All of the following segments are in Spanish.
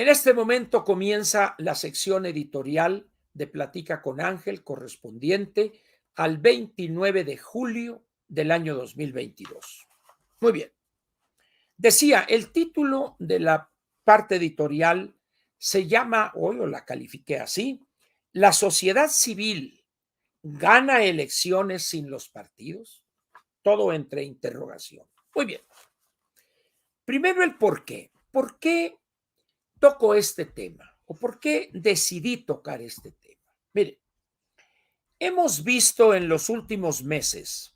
En este momento comienza la sección editorial de Platica con Ángel correspondiente al 29 de julio del año 2022. Muy bien. Decía, el título de la parte editorial se llama, hoy o la califiqué así, ¿la sociedad civil gana elecciones sin los partidos? Todo entre interrogación. Muy bien. Primero el por qué. ¿Por qué toco este tema? ¿O por qué decidí tocar este tema? Mire, hemos visto en los últimos meses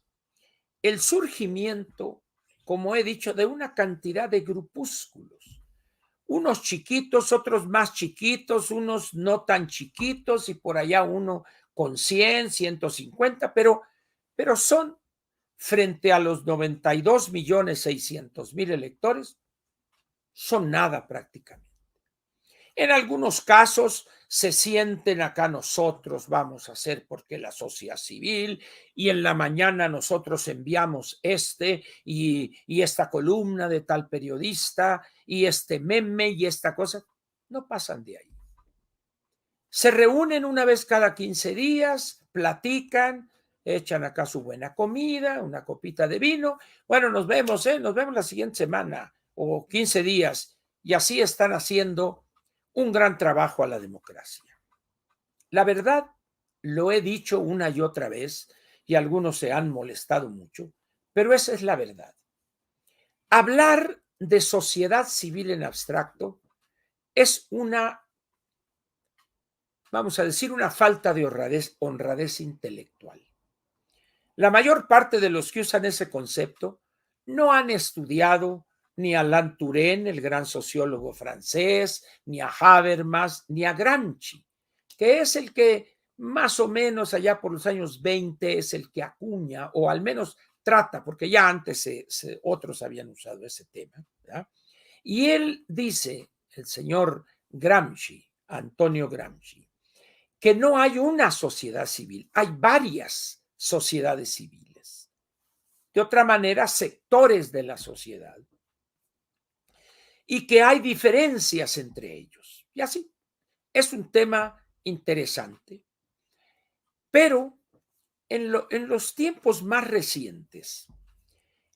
el surgimiento, como he dicho, de una cantidad de grupúsculos. Unos chiquitos, otros más chiquitos, unos no tan chiquitos y por allá uno con 100, 150, pero son frente a los 92.600.000 electores, son nada prácticamente. En algunos casos se sienten acá nosotros, vamos a hacer porque la sociedad civil y en la mañana nosotros enviamos y esta columna de tal periodista y este meme y esta cosa, no pasan de ahí. Se reúnen una vez cada 15 días, platican, echan acá su buena comida, una copita de vino. Bueno, nos vemos la siguiente semana o 15 días y así están haciendo un gran trabajo a la democracia. La verdad, lo he dicho una y otra vez y algunos se han molestado mucho, pero esa es la verdad. Hablar de sociedad civil en abstracto es vamos a decir, una falta de honradez intelectual. La mayor parte de los que usan ese concepto no han estudiado ni a Alain Touraine, el gran sociólogo francés, ni a Habermas, ni a Gramsci, que es el que más o menos allá por los años 20 es el que acuña, o al menos trata, porque ya antes otros habían usado ese tema, ¿verdad? Y él dice, el señor Gramsci, Antonio Gramsci, que no hay una sociedad civil, hay varias sociedades civiles. De otra manera, sectores de la sociedad. Y que hay diferencias entre ellos. Y así, es un tema interesante. Pero en los tiempos más recientes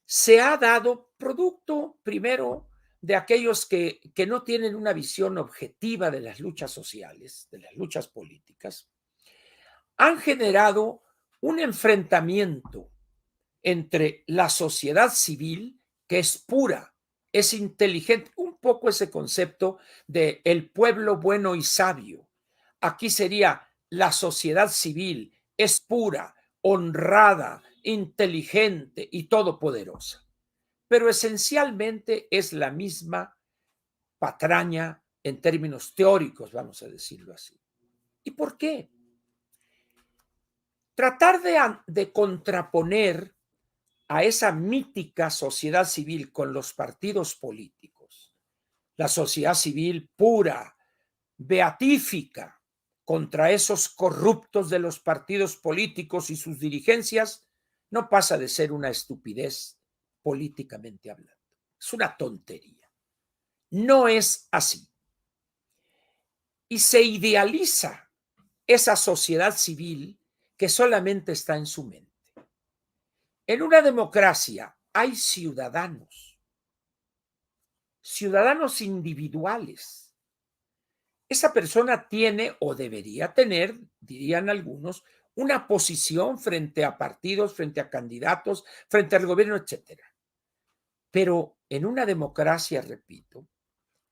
se ha dado producto, primero, de aquellos que no tienen una visión objetiva de las luchas sociales, de las luchas políticas, han generado un enfrentamiento entre la sociedad civil, que es pura, es inteligente, un poco ese concepto de el pueblo bueno y sabio. Aquí sería la sociedad civil, es pura, honrada, inteligente y todopoderosa. Pero esencialmente es la misma patraña en términos teóricos, vamos a decirlo así. ¿Y por qué? Tratar de contraponer a esa mítica sociedad civil con los partidos políticos, la sociedad civil pura, beatífica, contra esos corruptos de los partidos políticos y sus dirigencias, no pasa de ser una estupidez políticamente hablando. Es una tontería. No es así. Y se idealiza esa sociedad civil que solamente está en su mente. En una democracia hay ciudadanos individuales. Esa persona tiene o debería tener, dirían algunos, una posición frente a partidos, frente a candidatos, frente al gobierno, etcétera. Pero en una democracia, repito,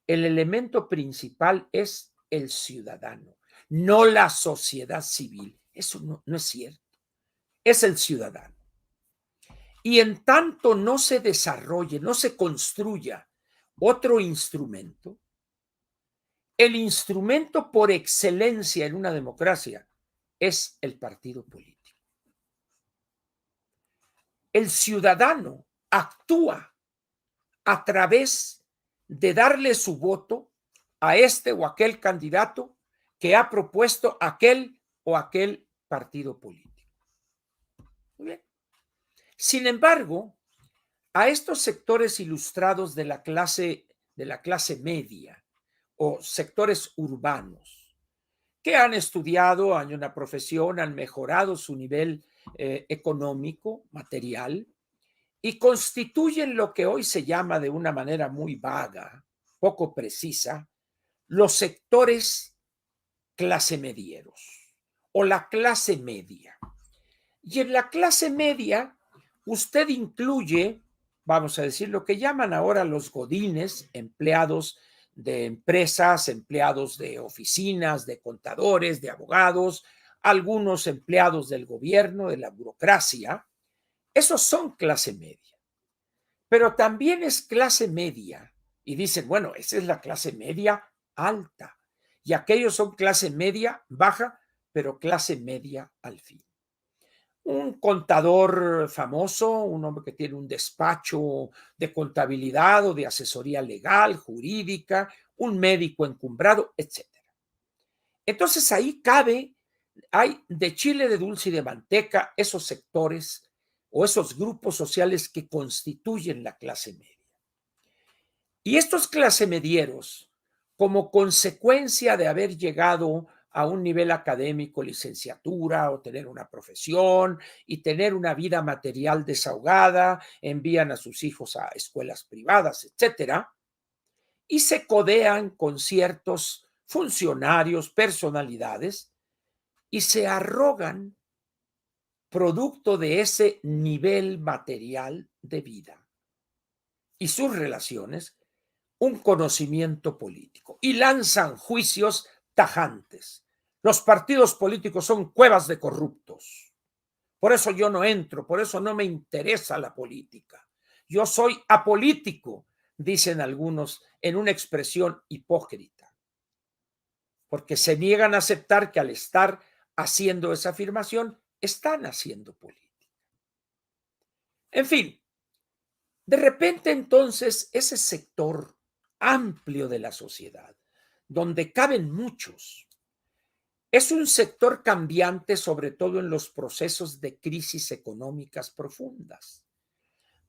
el elemento principal es el ciudadano, no la sociedad civil. Eso no es cierto. Es el ciudadano. Y en tanto no se desarrolle, no se construya otro instrumento, el instrumento por excelencia en una democracia es el partido político. El ciudadano actúa a través de darle su voto a este o aquel candidato que ha propuesto aquel o aquel partido político. Muy bien. Sin embargo, a estos sectores ilustrados de la clase media o sectores urbanos que han estudiado, han una profesión, han mejorado su nivel económico, material, y constituyen lo que hoy se llama de una manera muy vaga, poco precisa, los sectores clase medieros o la clase media. Y en la clase media, usted incluye, vamos a decir, lo que llaman ahora los godines, empleados de empresas, empleados de oficinas, de contadores, de abogados, algunos empleados del gobierno, de la burocracia. Esos son clase media. Pero también es clase media. Y dicen, bueno, esa es la clase media alta. Y aquellos son clase media baja, pero clase media al fin. Un contador famoso, un hombre que tiene un despacho de contabilidad o de asesoría legal, jurídica, un médico encumbrado, etcétera. Entonces ahí cabe, hay de chile, de dulce y de manteca esos sectores o esos grupos sociales que constituyen la clase media. Y estos clase medieros, como consecuencia de haber llegado a un nivel académico, licenciatura o tener una profesión y tener una vida material desahogada, envían a sus hijos a escuelas privadas, etcétera, y se codean con ciertos funcionarios, personalidades, y se arrogan, producto de ese nivel material de vida y sus relaciones, un conocimiento político y lanzan juicios tajantes. Los partidos políticos son cuevas de corruptos. Por eso yo no entro, por eso no me interesa la política. Yo soy apolítico, dicen algunos en una expresión hipócrita, porque se niegan a aceptar que al estar haciendo esa afirmación, están haciendo política. En fin, de repente entonces ese sector amplio de la sociedad, donde caben muchos, es un sector cambiante, sobre todo en los procesos de crisis económicas profundas,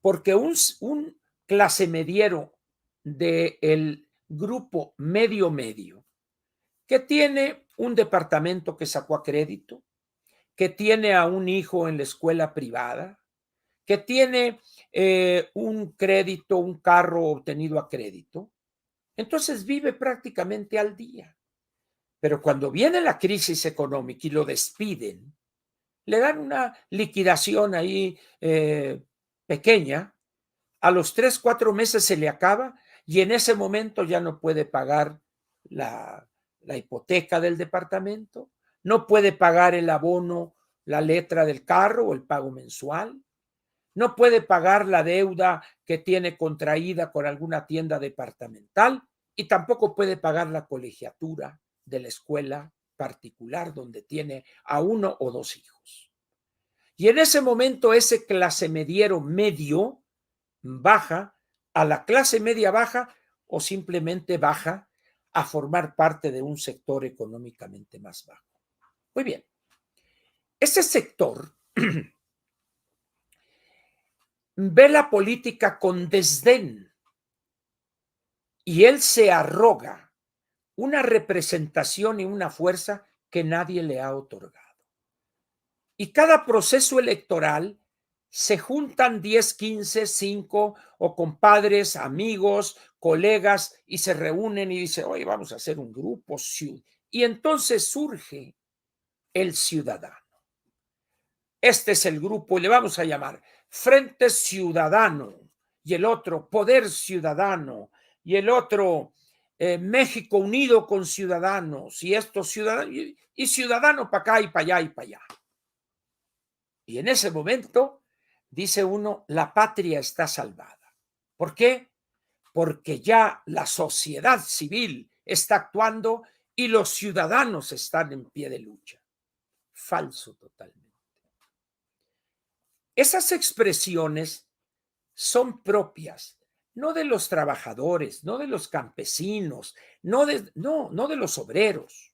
porque un clase mediero del grupo medio, que tiene un departamento que sacó a crédito, que tiene a un hijo en la escuela privada, que tiene un crédito, un carro obtenido a crédito, entonces vive prácticamente al día. Pero cuando viene la crisis económica y lo despiden, le dan una liquidación ahí pequeña, a los 3, 4 meses se le acaba y en ese momento ya no puede pagar la hipoteca del departamento, no puede pagar el abono, la letra del carro o el pago mensual, no puede pagar la deuda que tiene contraída con alguna tienda departamental y tampoco puede pagar la colegiatura de la escuela particular donde tiene a 1 o 2 hijos. Y en ese momento ese clase mediero medio baja a la clase media baja o simplemente baja a formar parte de un sector económicamente más bajo. Muy bien. Ese sector ve la política con desdén y él se arroga una representación y una fuerza que nadie le ha otorgado. Y cada proceso electoral se juntan 10, 15, 5 o compadres, amigos, colegas y se reúnen y dicen, oye, vamos a hacer un grupo. Y entonces surge el ciudadano. Este es el grupo y le vamos a llamar Frente Ciudadano y el otro Poder Ciudadano y el otro México Unido con Ciudadanos y estos ciudadanos y ciudadano para acá y para allá y para allá. Y en ese momento dice uno, la patria está salvada. ¿Por qué? Porque ya la sociedad civil está actuando y los ciudadanos están en pie de lucha. Falso totalmente. Esas expresiones son propias, no de los trabajadores, no de los campesinos, no de los obreros.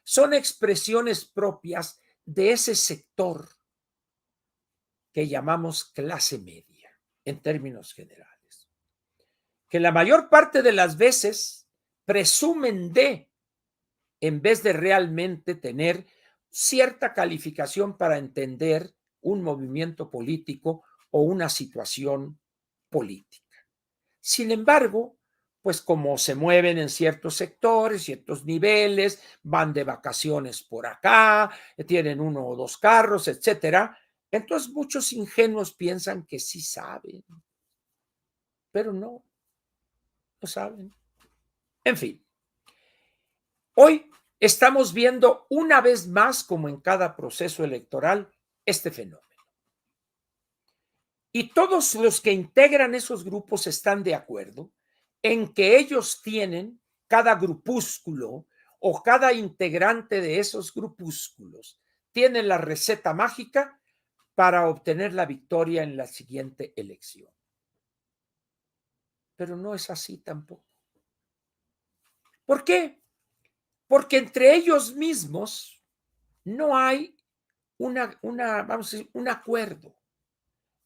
Son expresiones propias de ese sector que llamamos clase media, en términos generales. Que la mayor parte de las veces presumen de, en vez de realmente tener cierta calificación para entender un movimiento político o una situación política. Sin embargo, pues como se mueven en ciertos sectores, ciertos niveles, van de vacaciones por acá, tienen 1 o 2 carros, etcétera, entonces muchos ingenuos piensan que sí saben, pero no, no saben. En fin, hoy estamos viendo una vez más, como en cada proceso electoral, este fenómeno. Y todos los que integran esos grupos están de acuerdo en que ellos tienen, cada grupúsculo o cada integrante de esos grupúsculos, tiene la receta mágica para obtener la victoria en la siguiente elección. Pero no es así tampoco. ¿Por qué? Porque entre ellos mismos no hay vamos a decir, un acuerdo.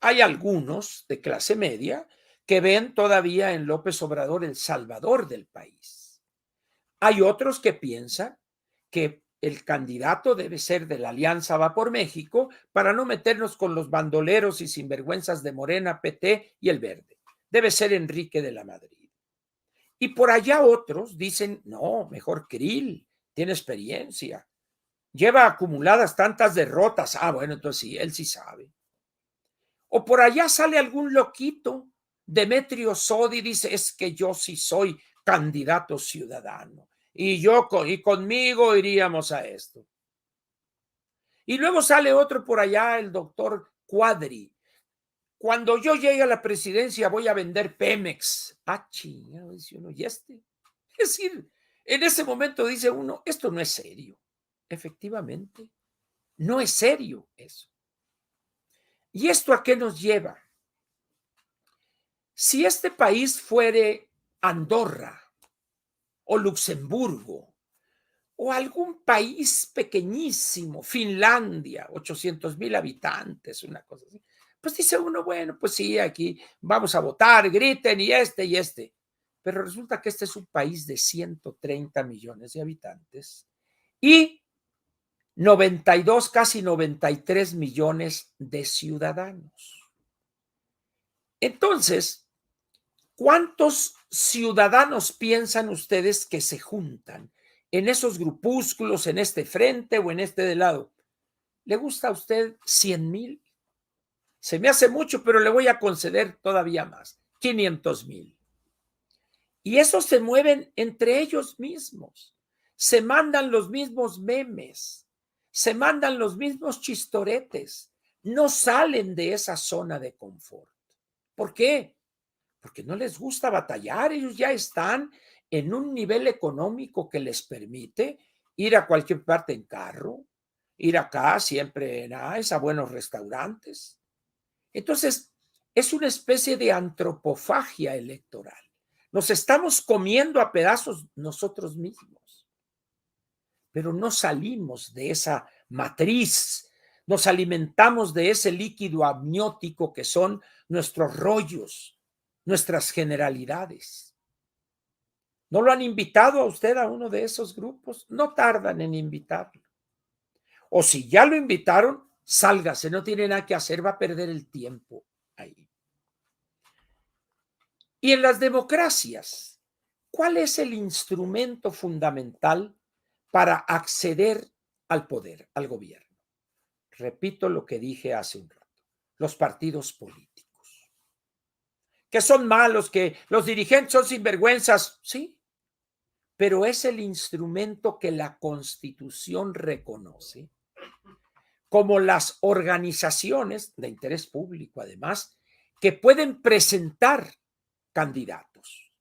Hay algunos de clase media que ven todavía en López Obrador el salvador del país. Hay otros que piensan que el candidato debe ser de la Alianza Va por México para no meternos con los bandoleros y sinvergüenzas de Morena, PT y el Verde. Debe ser Enrique de la Madrid. Y por allá otros dicen, no, mejor Krill, tiene experiencia, lleva acumuladas tantas derrotas. Ah, bueno, entonces sí, él sí sabe. O por allá sale algún loquito, Demetrio Sodi dice, es que yo sí soy candidato ciudadano y conmigo iríamos a esto. Y luego sale otro por allá, el doctor Cuadri. Cuando yo llegue a la presidencia voy a vender Pemex. Ah, chingado, dice uno, ¿y este? Es decir, en ese momento dice uno, esto no es serio. Efectivamente, no es serio eso. ¿Y esto a qué nos lleva? Si este país fuere Andorra o Luxemburgo o algún país pequeñísimo, Finlandia, 800,000 habitantes, una cosa así, pues dice uno, bueno, pues sí, aquí vamos a votar, griten y este. Pero resulta que este es un país de 130 millones de habitantes y 92, casi 93 millones de ciudadanos. Entonces, ¿cuántos ciudadanos piensan ustedes que se juntan en esos grupúsculos, en este frente o en este de lado? ¿Le gusta a usted 100,000? Se me hace mucho, pero le voy a conceder todavía más, 500,000. Y esos se mueven entre ellos mismos, se mandan los mismos memes, se mandan los mismos chistoretes, no salen de esa zona de confort. ¿Por qué? Porque no les gusta batallar, ellos ya están en un nivel económico que les permite ir a cualquier parte en carro, ir acá siempre a buenos restaurantes. Entonces, es una especie de antropofagia electoral. Nos estamos comiendo a pedazos nosotros mismos, pero no salimos de esa matriz, nos alimentamos de ese líquido amniótico que son nuestros rollos, nuestras generalidades. ¿No lo han invitado a usted a uno de esos grupos? No tardan en invitarlo. O si ya lo invitaron, sálgase, no tiene nada que hacer, va a perder el tiempo ahí. Y en las democracias, ¿cuál es el instrumento fundamental para acceder al poder, al gobierno? Repito lo que dije hace un rato, los partidos políticos. Que son malos, que los dirigentes son sinvergüenzas, sí, pero es el instrumento que la Constitución reconoce como las organizaciones de interés público, además, que pueden presentar candidatos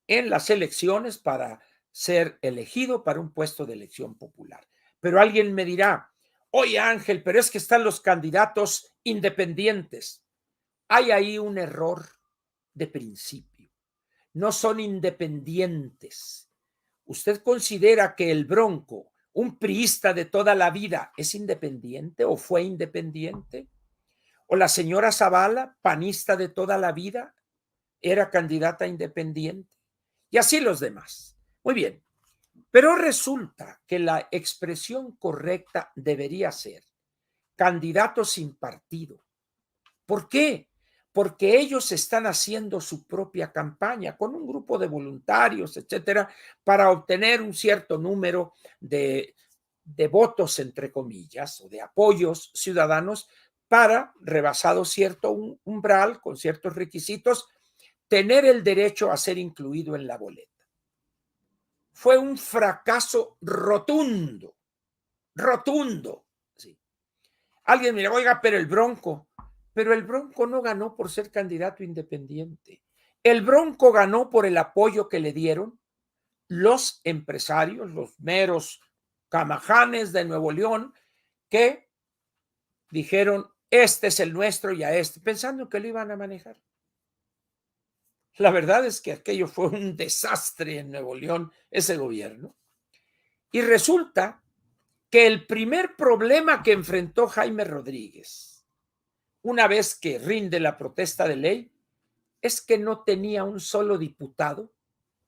en las elecciones para ser elegido para un puesto de elección popular. Pero alguien me dirá, oye Ángel, pero es que están los candidatos independientes. Hay ahí un error de principio. No son independientes. ¿Usted considera que el Bronco, un priista de toda la vida, es independiente o fue independiente? ¿O la señora Zavala, panista de toda la vida, era candidata independiente? Y así los demás. Muy bien, pero resulta que la expresión correcta debería ser candidato sin partido. ¿Por qué? Porque ellos están haciendo su propia campaña con un grupo de voluntarios, etcétera, para obtener un cierto número de votos, entre comillas, o de apoyos ciudadanos para, rebasado cierto umbral, con ciertos requisitos, tener el derecho a ser incluido en la boleta. Fue un fracaso rotundo, rotundo. Sí. Alguien me dirá, oiga, pero el Bronco no ganó por ser candidato independiente. El Bronco ganó por el apoyo que le dieron los empresarios, los meros camajanes de Nuevo León, que dijeron, este es el nuestro y a este, pensando que lo iban a manejar. La verdad es que aquello fue un desastre en Nuevo León, ese gobierno. Y resulta que el primer problema que enfrentó Jaime Rodríguez, una vez que rinde la protesta de ley, es que no tenía un solo diputado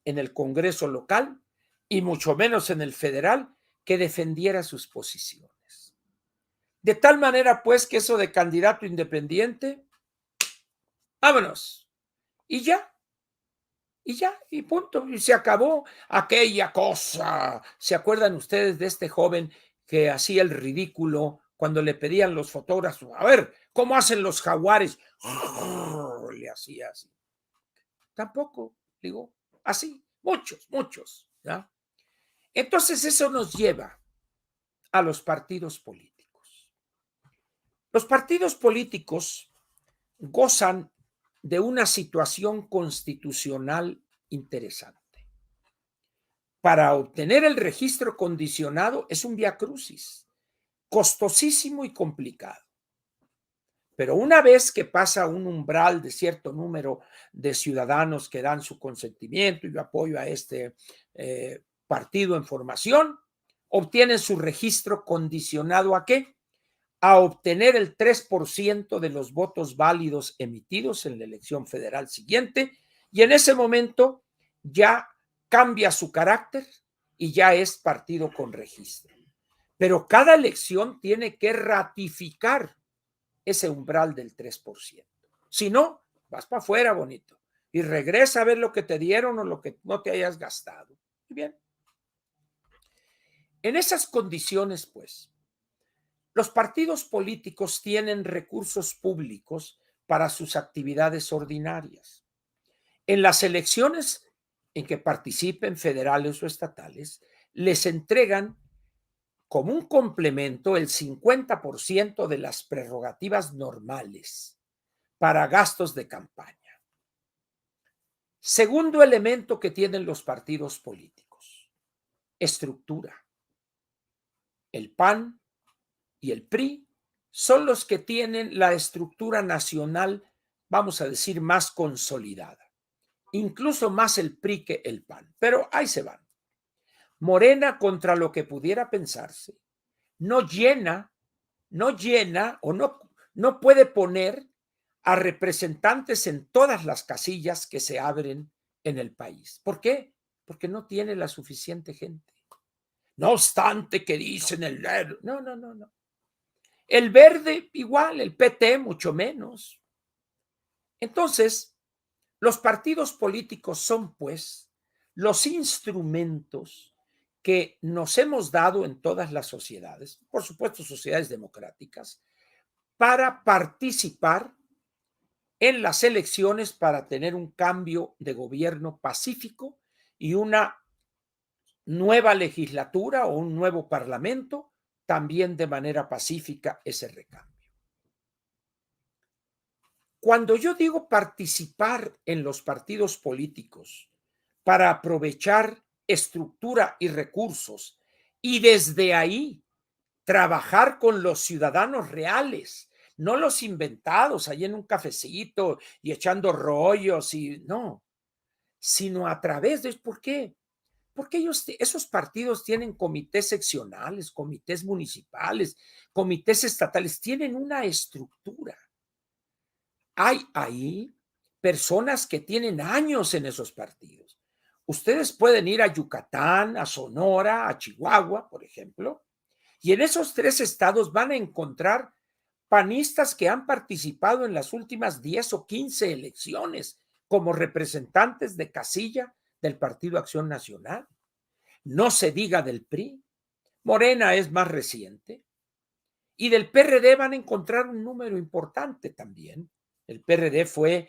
en el Congreso local y mucho menos en el federal que defendiera sus posiciones. De tal manera, pues, que eso de candidato independiente, vámonos. Y ya, y punto. Y se acabó aquella cosa. ¿Se acuerdan ustedes de este joven que hacía el ridículo cuando le pedían los fotógrafos? A ver, ¿cómo hacen los jaguares? Le hacía así. Tampoco, digo, así, muchos, muchos. ¿Ya? Entonces eso nos lleva a los partidos políticos. Los partidos políticos gozan de una situación constitucional interesante. Para obtener el registro condicionado es un viacrucis, costosísimo y complicado. Pero una vez que pasa un umbral de cierto número de ciudadanos que dan su consentimiento y yo apoyo a este partido en formación, obtienen su registro condicionado ¿a qué? A obtener el 3% de los votos válidos emitidos en la elección federal siguiente y en ese momento ya cambia su carácter y ya es partido con registro. Pero cada elección tiene que ratificar ese umbral del 3%. Si no, vas para afuera, bonito, y regresa a ver lo que te dieron o lo que no te hayas gastado. Muy bien. En esas condiciones, pues, los partidos políticos tienen recursos públicos para sus actividades ordinarias. En las elecciones en que participen federales o estatales, les entregan como un complemento el 50% de las prerrogativas normales para gastos de campaña. Segundo elemento que tienen los partidos políticos, estructura. El PAN y el PRI son los que tienen la estructura nacional, vamos a decir, más consolidada. Incluso más el PRI que el PAN. Pero ahí se van. Morena, contra lo que pudiera pensarse, no llena o no puede poner a representantes en todas las casillas que se abren en el país. ¿Por qué? Porque no tiene la suficiente gente. No obstante que dicen el verde. No, no, no, no. El verde igual, el PT mucho menos. Entonces, los partidos políticos son, pues, los instrumentos que nos hemos dado en todas las sociedades, por supuesto sociedades democráticas, para participar en las elecciones para tener un cambio de gobierno pacífico y una nueva legislatura o un nuevo parlamento, también de manera pacífica ese recambio. Cuando yo digo participar en los partidos políticos para aprovechar estructura y recursos y desde ahí trabajar con los ciudadanos reales, no los inventados ahí en un cafecito y echando rollos y no, sino a través de, ¿por qué? Porque esos partidos tienen comités seccionales, comités municipales, comités estatales, tienen una estructura. Hay ahí personas que tienen años en esos partidos. Ustedes pueden ir a Yucatán, a Sonora, a Chihuahua, por ejemplo, y en esos 3 estados van a encontrar panistas que han participado en las últimas 10 o 15 elecciones como representantes de casilla del Partido Acción Nacional. No se diga del PRI. Morena es más reciente. Y del PRD van a encontrar un número importante también. El PRD fue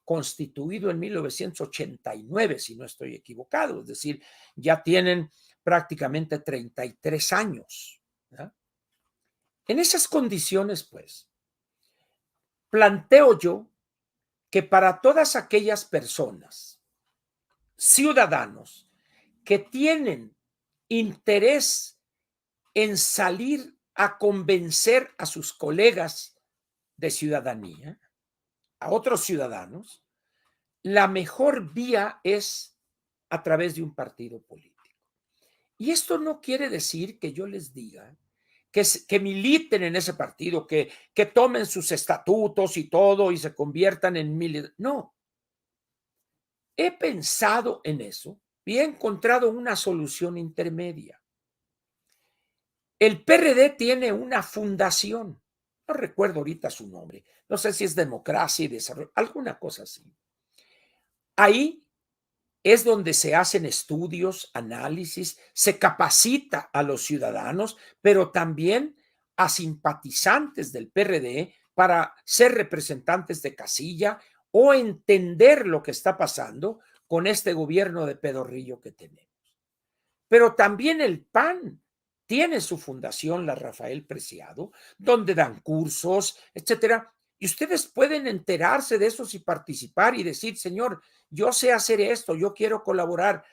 constituido en 1989, si no estoy equivocado, es decir, ya tienen prácticamente 33 años. ¿Ya? En esas condiciones, pues, planteo yo que para todas aquellas personas, ciudadanos, que tienen interés en salir a convencer a sus colegas de ciudadanía, a otros ciudadanos, la mejor vía es a través de un partido político. Y esto no quiere decir que yo les diga que militen en ese partido, que tomen sus estatutos y todo y se conviertan en militares. No, he pensado en eso y he encontrado una solución intermedia. El PRD tiene una fundación, no recuerdo ahorita su nombre, no sé si es Democracia y Desarrollo, alguna cosa así. Ahí es donde se hacen estudios, análisis, se capacita a los ciudadanos, pero también a simpatizantes del PRD para ser representantes de casilla o entender lo que está pasando con este gobierno de pedorrillo que tenemos. Pero también el PAN tiene su fundación, la Rafael Preciado, donde dan cursos, etcétera. Y ustedes pueden enterarse de eso y participar y decir, señor, yo sé hacer esto, yo quiero colaborar,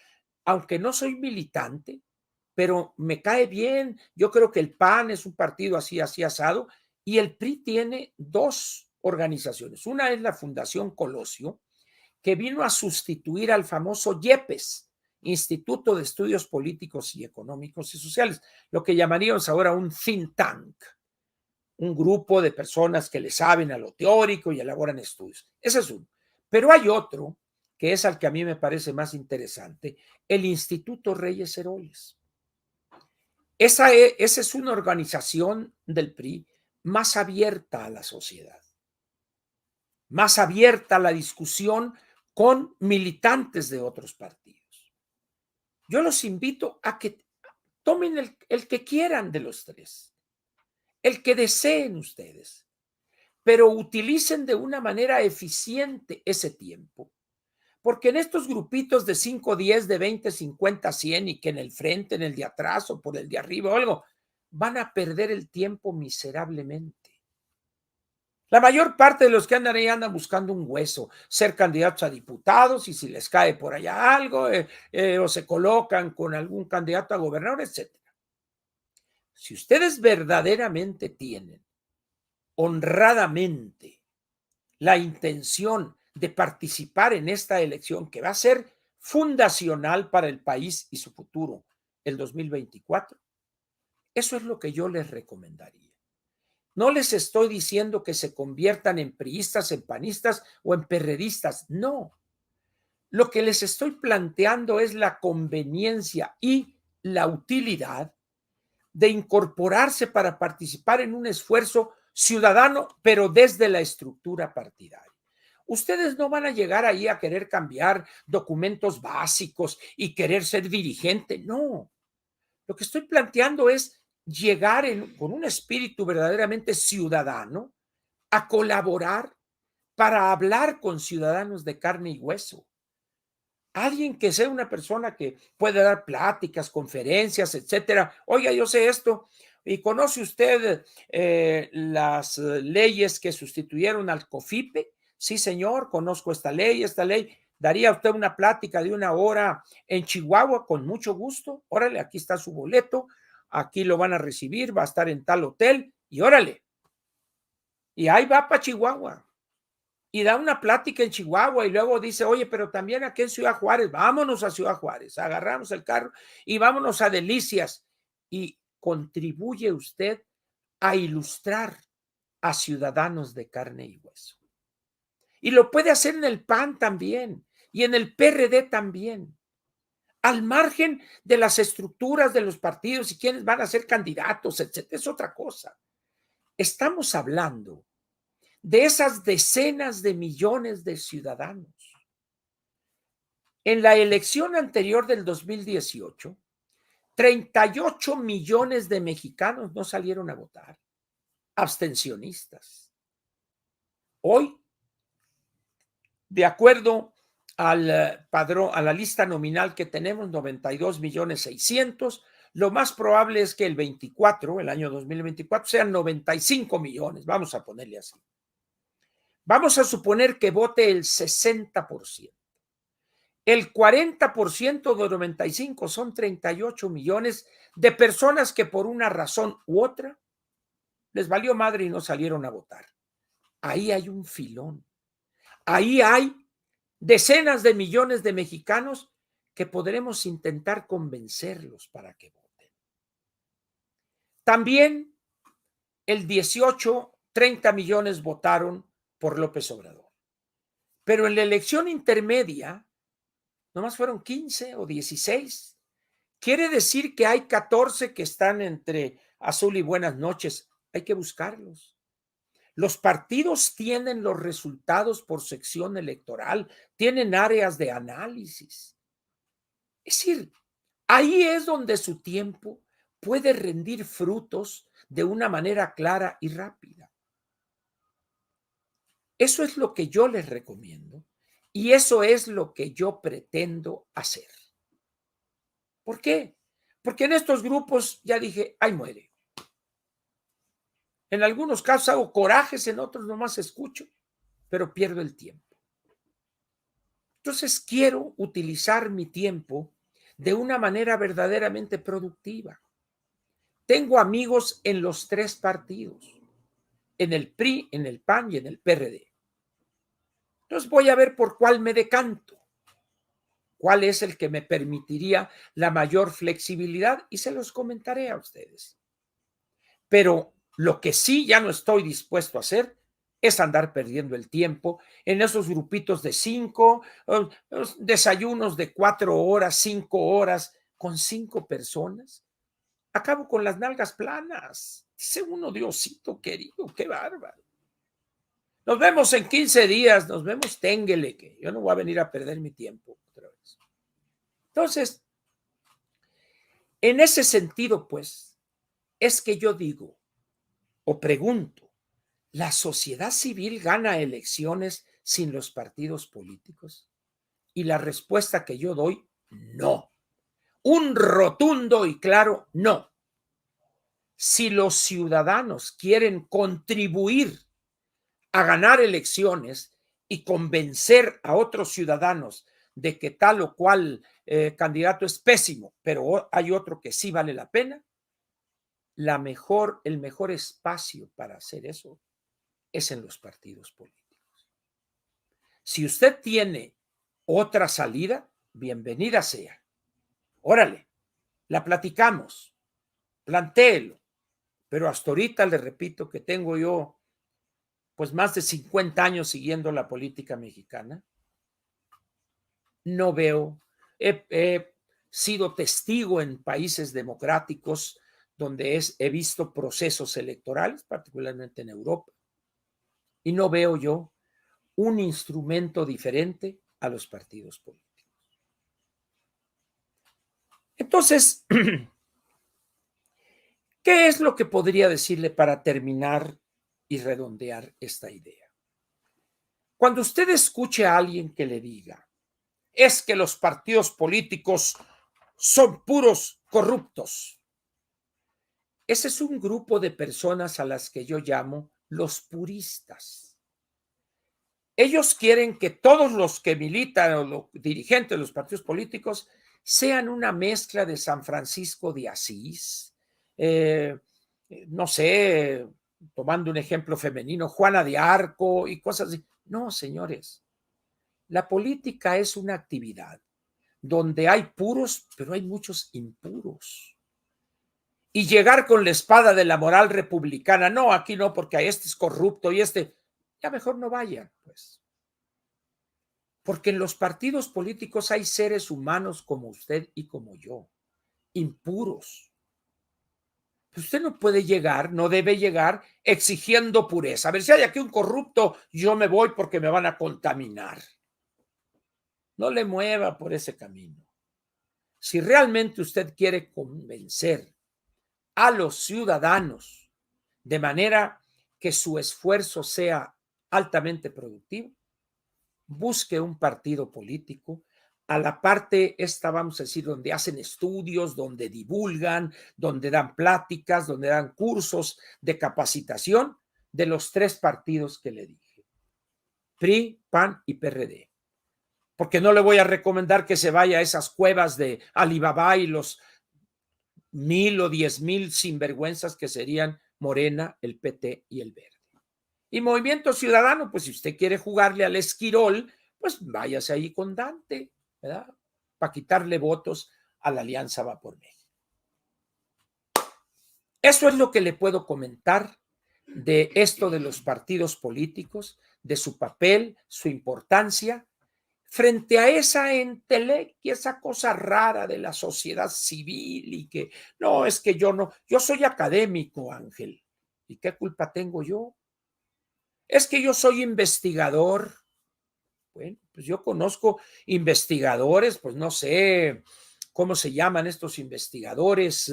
aunque no soy militante, pero me cae bien. Yo creo que el PAN es un partido así, así asado, y el PRI tiene 2 organizaciones. Una es la Fundación Colosio, que vino a sustituir al famoso IEPES, Instituto de Estudios Políticos y Económicos y Sociales, lo que llamaríamos ahora un think tank, un grupo de personas que le saben a lo teórico y elaboran estudios. Ese es uno. Pero hay otro, que es al que a mí me parece más interesante, el Instituto Reyes Heroles. Esa es una organización del PRI más abierta a la sociedad, más abierta a la discusión con militantes de otros partidos. Yo los invito a que tomen el que quieran de los 3, el que deseen ustedes, pero utilicen de una manera eficiente ese tiempo. Porque en estos grupitos de 5, 10, de 20, 50, 100 y que en el frente, en el de atrás o por el de arriba o algo, van a perder el tiempo miserablemente. La mayor parte de los que andan ahí andan buscando un hueso, ser candidatos a diputados y si les cae por allá algo o se colocan con algún candidato a gobernador, etcétera. Si ustedes verdaderamente tienen honradamente la intención de participar en esta elección que va a ser fundacional para el país y su futuro, el 2024, eso es lo que yo les recomendaría. No les estoy diciendo que se conviertan en priistas, en panistas o en perredistas, no. Lo que les estoy planteando es la conveniencia y la utilidad de incorporarse para participar en un esfuerzo ciudadano, pero desde la estructura partidaria. Ustedes no van a llegar ahí a querer cambiar documentos básicos y querer ser dirigente, no. Lo que estoy planteando es llegar con un espíritu verdaderamente ciudadano a colaborar para hablar con ciudadanos de carne y hueso. Alguien que sea una persona que pueda dar pláticas, conferencias, etcétera. Oiga, yo sé esto. ¿Y conoce usted las leyes que sustituyeron al COFIPE? Sí, señor, conozco esta ley, esta ley. ¿Daría usted una plática de 1 hora en Chihuahua? Con mucho gusto. Órale, aquí está su boleto, aquí lo van a recibir, va a estar en tal hotel y órale. Y ahí va para Chihuahua y da una plática en Chihuahua y luego dice, oye, pero también aquí en Ciudad Juárez, vámonos a Ciudad Juárez, agarramos el carro y vámonos a Delicias. Y contribuye usted a ilustrar a ciudadanos de carne y hueso. Y lo puede hacer en el PAN también. y en el PRD también, al margen de las estructuras de los partidos y quiénes van a ser candidatos, etcétera, es otra cosa. Estamos hablando de esas decenas de millones de ciudadanos. En la elección anterior del 2018, 38 millones de mexicanos no salieron a votar, abstencionistas. Hoy, de acuerdo al padrón, a la lista nominal que tenemos, 92.600.000, lo más probable es que el 24, el año 2024, sean 95 millones, vamos a ponerle así. Vamos a suponer que vote el 60%. El 40% de 95 son 38 millones de personas que por una razón u otra les valió madre y no salieron a votar. Ahí hay un filón. Ahí hay decenas de millones de mexicanos que podremos intentar convencerlos para que voten. También el 18, 30 millones votaron por López Obrador. Pero en la elección intermedia, nomás fueron 15 o 16. Quiere decir que hay 14 que están entre azul y buenas noches. Hay que buscarlos. Los partidos tienen los resultados por sección electoral, tienen áreas de análisis. Es decir, ahí es donde su tiempo puede rendir frutos de una manera clara y rápida. Eso es lo que yo les recomiendo y eso es lo que yo pretendo hacer. ¿Por qué? Porque en estos grupos, ya dije, ahí muere. En algunos casos hago corajes, en otros nomás escucho, pero pierdo el tiempo. Entonces quiero utilizar mi tiempo de una manera verdaderamente productiva. Tengo amigos en los tres partidos, en el PRI, en el PAN y en el PRD. Entonces voy a ver por cuál me decanto, cuál es el que me permitiría la mayor flexibilidad y se los comentaré a ustedes. Pero lo que sí ya no estoy dispuesto a hacer es andar perdiendo el tiempo en esos grupitos de 5, desayunos de 4 horas, 5 horas, con 5 personas. Acabo con las nalgas planas. Dice uno, Diosito querido, qué bárbaro. Nos vemos en 15 días, nos vemos, ténguele, que yo no voy a venir a perder mi tiempo otra vez. Entonces, en ese sentido, pues, es que yo digo o pregunto, ¿la sociedad civil gana elecciones sin los partidos políticos? Y la respuesta que yo doy, no. Un rotundo y claro no. Si los ciudadanos quieren contribuir a ganar elecciones y convencer a otros ciudadanos de que tal o cual candidato es pésimo, pero hay otro que sí vale la pena, el mejor espacio para hacer eso es en los partidos políticos. Si usted tiene otra salida, bienvenida sea. Órale, la platicamos, plantéelo, pero hasta ahorita le repito que tengo yo pues más de 50 años siguiendo la política mexicana. No veo, he sido testigo en países democráticos donde he visto procesos electorales, particularmente en Europa, y no veo yo un instrumento diferente a los partidos políticos. Entonces, ¿qué es lo que podría decirle para terminar y redondear esta idea? Cuando usted escuche a alguien que le diga, es que los partidos políticos son puros corruptos, ese es un grupo de personas a las que yo llamo los puristas. Ellos quieren que todos los que militan o los dirigentes de los partidos políticos sean una mezcla de San Francisco de Asís, no sé, tomando un ejemplo femenino, Juana de Arco y cosas así. No, señores, la política es una actividad donde hay puros, pero hay muchos impuros. Y llegar con la espada de la moral republicana, no, aquí no, porque a este es corrupto y ya mejor no vayan, pues. Porque en los partidos políticos hay seres humanos como usted y como yo, impuros. Usted no puede llegar, no debe llegar exigiendo pureza. A ver, si hay aquí un corrupto, yo me voy porque me van a contaminar. No le mueva por ese camino. Si realmente usted quiere convencer a los ciudadanos de manera que su esfuerzo sea altamente productivo, busque un partido político a la parte esta, vamos a decir, donde hacen estudios, donde divulgan, donde dan pláticas, donde dan cursos de capacitación de los 3 partidos que le dije: PRI, PAN y PRD. Porque no le voy a recomendar que se vaya a esas cuevas de Alibaba y los 1,000 o 10,000 sinvergüenzas que serían Morena, el PT y el Verde. Y Movimiento Ciudadano, pues si usted quiere jugarle al esquirol, pues váyase ahí con Dante, ¿verdad? Para quitarle votos a la Alianza Va por México. Eso es lo que le puedo comentar de esto de los partidos políticos, de su papel, su importancia, frente a esa entelequia, esa cosa rara de la sociedad civil y que, no, es que yo no, yo soy académico, Ángel, ¿y qué culpa tengo yo? Es que yo soy investigador. Bueno, pues yo conozco investigadores, pues no sé cómo se llaman estos investigadores,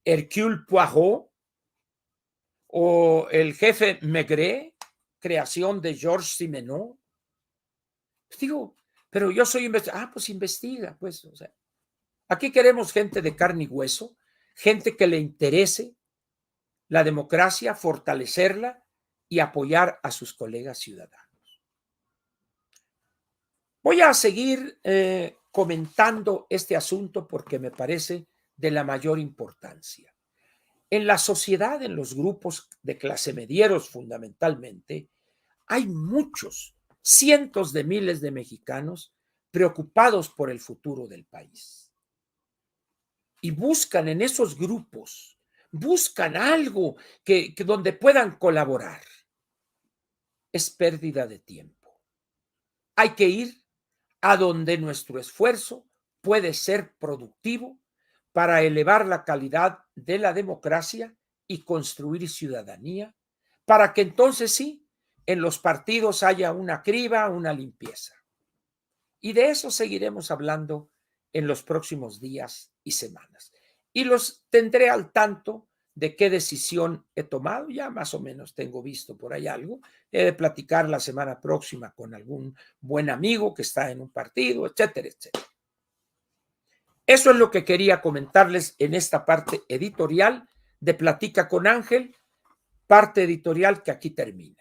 Hercule Poirot o el jefe Maigret, creación de Georges Simenon. Pues digo, pero yo soy investigador. Ah, pues investiga, pues, o sea, aquí queremos gente de carne y hueso, gente que le interese la democracia, fortalecerla y apoyar a sus colegas ciudadanos. Voy a seguir comentando este asunto porque me parece de la mayor importancia. En la sociedad, en los grupos de clase medieros fundamentalmente, hay muchos, cientos de miles de mexicanos preocupados por el futuro del país. Y buscan en esos grupos, buscan algo que donde puedan colaborar. Es pérdida de tiempo. Hay que ir a donde nuestro esfuerzo puede ser productivo para elevar la calidad de la democracia y construir ciudadanía, para que entonces sí, en los partidos haya una criba, una limpieza. Y de eso seguiremos hablando en los próximos días y semanas. Y los tendré al tanto de qué decisión he tomado. Ya más o menos tengo visto por ahí algo. He de platicar la semana próxima con algún buen amigo que está en un partido, etcétera, etcétera. Eso es lo que quería comentarles en esta parte editorial de Platica con Ángel, parte editorial que aquí termina.